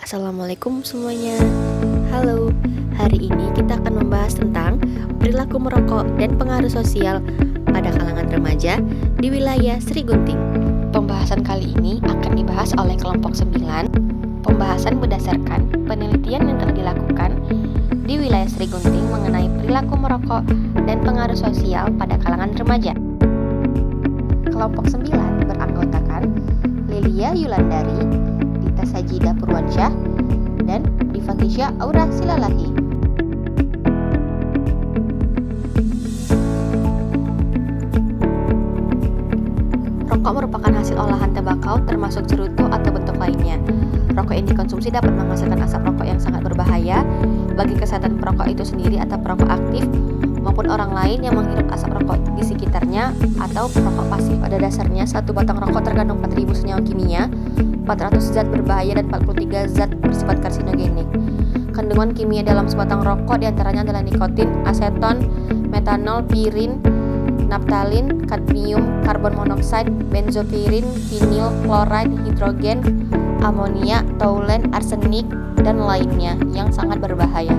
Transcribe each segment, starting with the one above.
Assalamualaikum semuanya. Halo, hari ini kita akan membahas tentang perilaku merokok dan pengaruh sosial pada kalangan remaja di wilayah Sri Gunting. Pembahasan kali ini akan dibahas oleh kelompok 9. Pembahasan berdasarkan penelitian yang telah dilakukan di wilayah Sri Gunting mengenai perilaku merokok dan pengaruh sosial pada kalangan remaja. Kelompok 9 beranggotakan Lilia Yulandari, Dita Sajida Purwansyah, dan Diva Kisya Aura Silalahi. Rokok merupakan hasil olahan tembakau termasuk cerutu atau bentuk lainnya. Rokok yang dikonsumsi dapat menghasilkan asap rokok yang sangat berbahaya bagi kesehatan perokok itu sendiri atau perokok aktif maupun orang lain yang menghirup asap rokok di sekitarnya atau perokok pasif. Pada dasarnya, satu batang rokok terkandung 4.000 senyawa kimia, 400 zat berbahaya dan 43 zat bersifat karsinogenik. Kandungan kimia dalam sebatang rokok diantaranya adalah nikotin, aseton, metanol, pirin, naftalin, kadmium, karbon monoksida, benzopirin, vinil, klorida, hidrogen, amonia, taulen, arsenik, dan lainnya yang sangat berbahaya.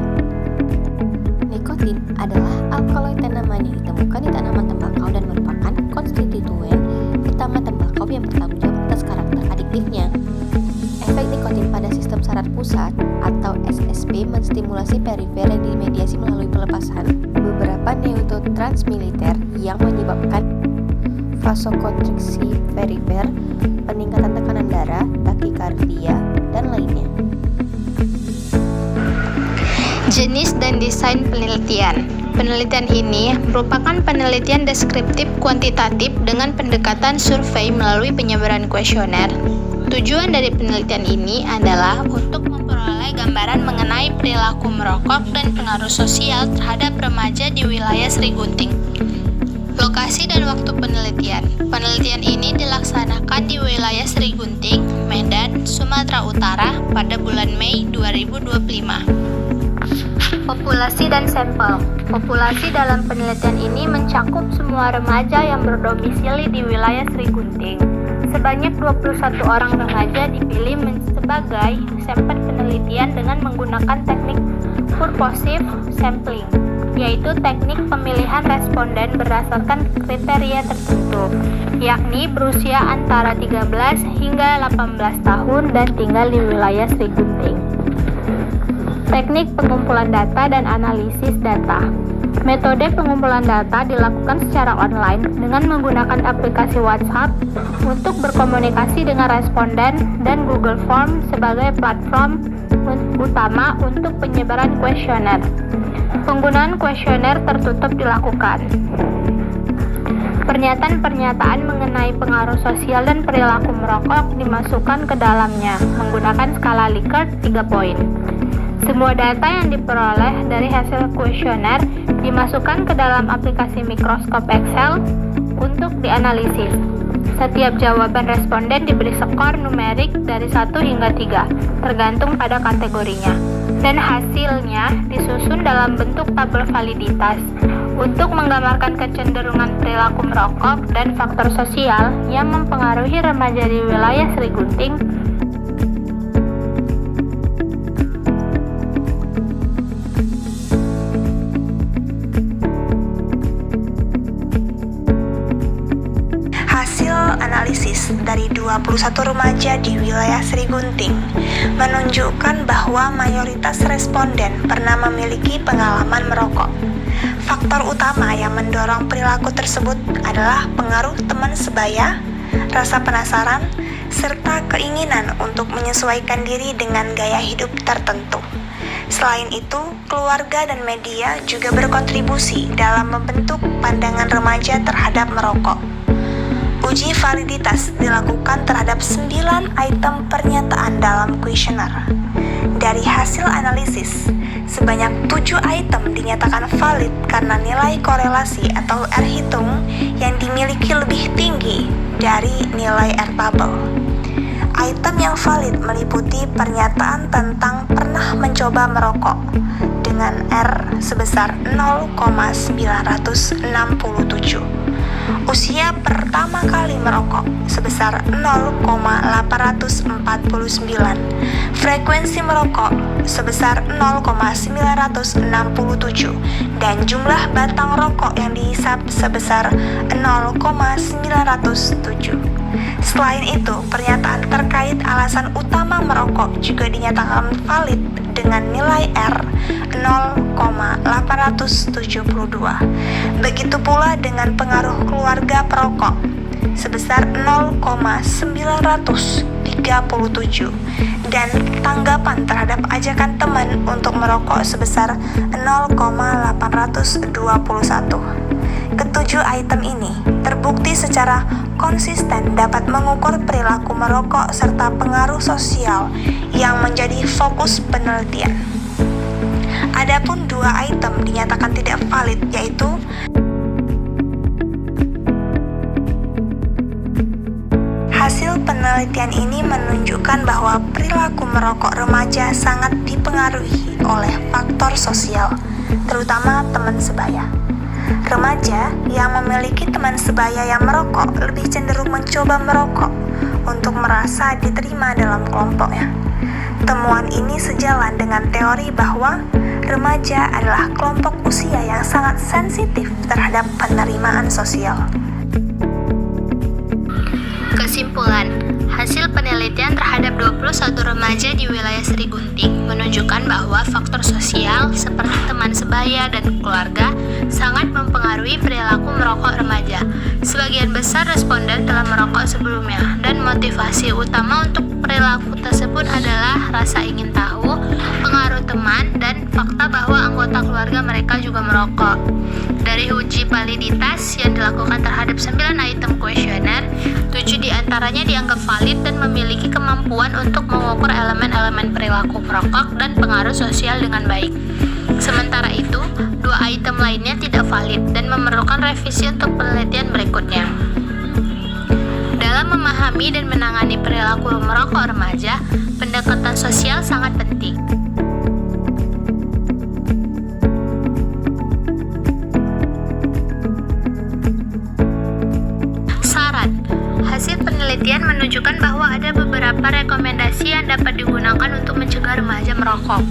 Nikotin adalah alkaloid tanaman yang ditemukan di tanaman tembakau dan merupakan konstituen utama tembakau yang bertanggung jawab atas karakter adiktifnya. Efek nikotin pada sistem saraf pusat atau SSP menstimulasi perifer yang dimediasi melalui pelepasan beberapa neurotransmitter yang menyebabkan vasokonstriksi perifer, peningkatan tekanan darah, takikardia, dan lainnya. Jenis dan desain penelitian. Penelitian ini merupakan penelitian deskriptif kuantitatif dengan pendekatan survei melalui penyebaran kuesioner. Tujuan dari penelitian ini adalah untuk memperoleh gambaran mengenai perilaku merokok dan pengaruh sosial terhadap remaja di wilayah Sri Gunting. Lokasi dan waktu penelitian. Penelitian ini dilaksanakan di wilayah Sri Gunting, Medan, Sumatera Utara pada bulan Mei 2025. Populasi dan sampel. Populasi dalam penelitian ini mencakup semua remaja yang berdomisili di wilayah Sri Gunting. Sebanyak 21 orang remaja dipilih sebagai sampel penelitian dengan menggunakan teknik purposive sampling, yaitu teknik pemilihan responden berdasarkan kriteria tertentu, yakni berusia antara 13 hingga 18 tahun dan tinggal di wilayah Sri Gunting. Teknik pengumpulan data dan analisis data. Metode pengumpulan data dilakukan secara online dengan menggunakan aplikasi WhatsApp untuk berkomunikasi dengan responden dan Google Form sebagai platform utama untuk penyebaran kuesioner. Penggunaan kuesioner tertutup dilakukan. Pernyataan-pernyataan mengenai pengaruh sosial dan perilaku merokok dimasukkan ke dalamnya menggunakan skala Likert 3 poin. Semua data yang diperoleh dari hasil kuesioner dimasukkan ke dalam aplikasi mikroskop Excel untuk dianalisis. Setiap jawaban responden diberi skor numerik dari 1 hingga 3, tergantung pada kategorinya. Dan hasilnya disusun dalam bentuk tabel validitas untuk menggambarkan kecenderungan perilaku merokok dan faktor sosial yang mempengaruhi remaja di wilayah Sri Gunting. Analisis dari 21 remaja di wilayah Sri Gunting menunjukkan bahwa mayoritas responden pernah memiliki pengalaman merokok. Faktor utama yang mendorong perilaku tersebut adalah pengaruh teman sebaya, rasa penasaran, serta keinginan untuk menyesuaikan diri dengan gaya hidup tertentu. Selain itu, keluarga dan media juga berkontribusi dalam membentuk pandangan remaja terhadap merokok. Uji validitas dilakukan terhadap 9 item pernyataan dalam kuesioner. Dari hasil analisis, sebanyak 7 item dinyatakan valid karena nilai korelasi atau R-hitung yang dimiliki lebih tinggi dari nilai R-tabel. Item yang valid meliputi pernyataan tentang pernah mencoba merokok dengan R sebesar 0,967. Usia pertama kali merokok sebesar 0,849. frekuensi merokok sebesar 0,967 dan jumlah batang rokok yang dihisap sebesar 0,907. Selain itu, pernyataan terkait alasan utama merokok juga dinyatakan valid dengan nilai R 0,872. Begitu pula dengan pengaruh keluarga perokok sebesar 0,937 dan tanggapan terhadap ajakan teman untuk merokok sebesar 0,821. Ketujuh item ini terbukti secara konsisten dapat mengukur perilaku merokok serta pengaruh sosial yang menjadi fokus penelitian. Adapun dua item dinyatakan tidak valid, yaitu hasil penelitian ini menunjukkan bahwa perilaku merokok remaja sangat dipengaruhi oleh faktor sosial, terutama teman sebaya. Remaja yang memiliki teman sebaya yang merokok lebih cenderung mencoba merokok untuk merasa diterima dalam kelompoknya. Temuan ini sejalan dengan teori bahwa remaja adalah kelompok usia yang sangat sensitif terhadap penerimaan sosial. Kesimpulan, hasil penelitian terhadap 21 remaja di wilayah Serigunting menunjukkan bahwa faktor sosial seperti teman sebaya dan keluarga sangat mempengaruhi perilaku merokok remaja. Sebagian besar responden telah merokok sebelumnya, dan motivasi utama untuk perilaku tersebut adalah rasa ingin tahu, pengaruh teman, dan fakta bahwa anggota keluarga mereka juga merokok. Dari uji validitas yang dilakukan terhadap 9 item kuesioner, 7 diantaranya dianggap valid dan memiliki kemampuan untuk mengukur elemen-elemen perilaku perokok dan pengaruh sosial dengan baik. Sementara itu, 2 item lainnya tidak valid dan memerlukan revisi untuk penelitian berikutnya. Dalam memahami dan menangani perilaku merokok remaja, pendekatan sosial sangat penting. Hasil penelitian menunjukkan bahwa ada beberapa rekomendasi yang dapat digunakan untuk mencegah remaja merokok.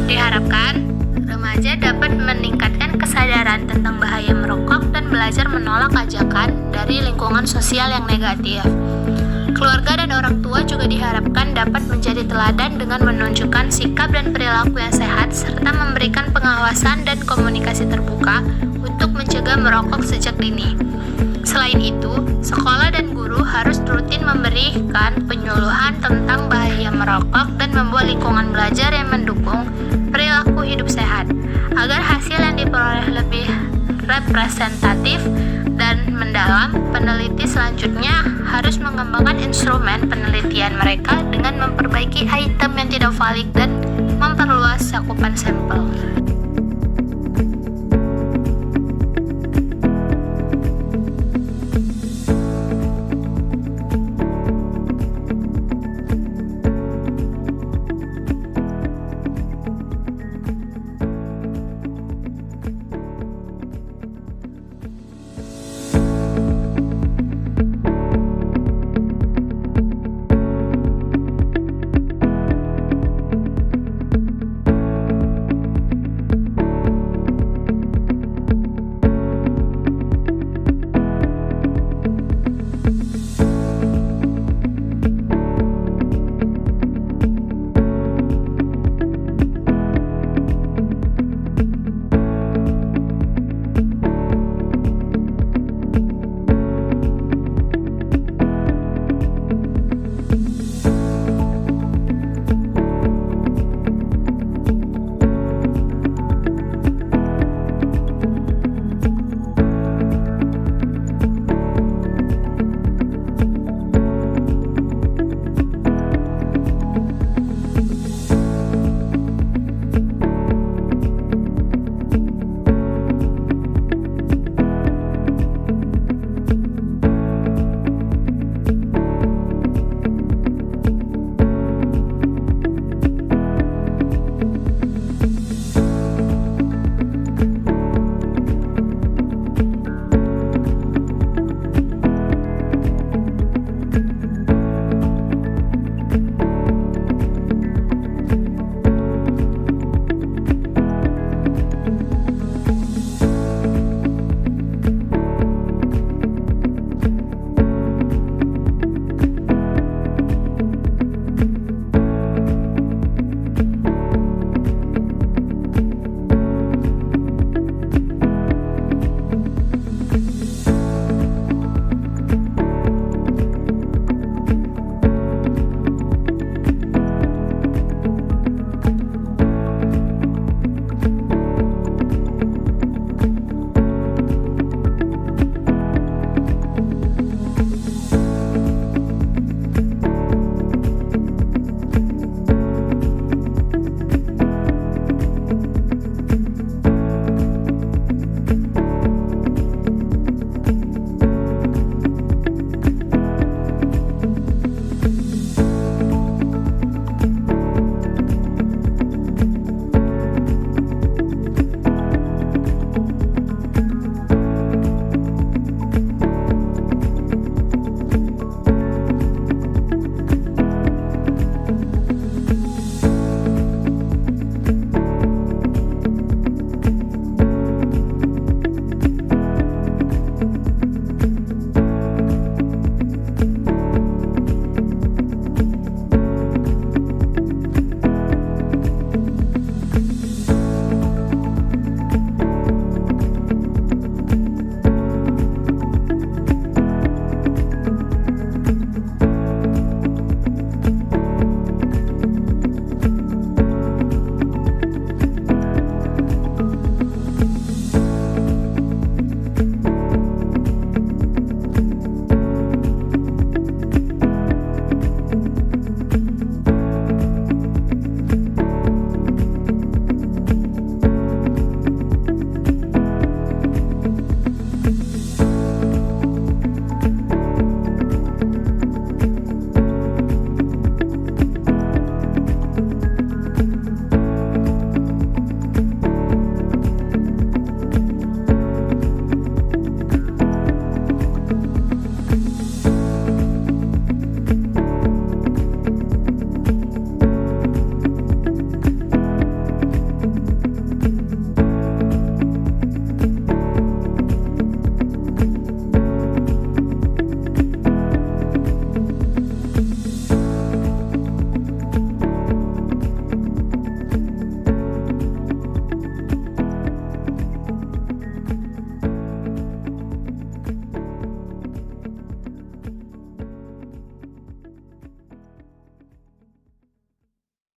Diharapkan, remaja dapat meningkatkan kesadaran tentang bahaya merokok dan belajar menolak ajakan dari lingkungan sosial yang negatif. Keluarga dan orang tua juga diharapkan dapat menjadi teladan dengan menunjukkan sikap dan perilaku yang sehat serta memberikan pengawasan dan komunikasi terbuka untuk mencegah merokok sejak dini. Selain itu, sekolah dan guru harus rutin memberikan penyuluhan tentang bahaya merokok dan membuat lingkungan belajar yang mendukung perilaku hidup sehat, agar hasil yang diperoleh lebih representatif dan mendalam. Peneliti selanjutnya harus mengembangkan instrumen penelitian mereka dengan memperbaiki item yang tidak valid dan memperluas cakupan sampel.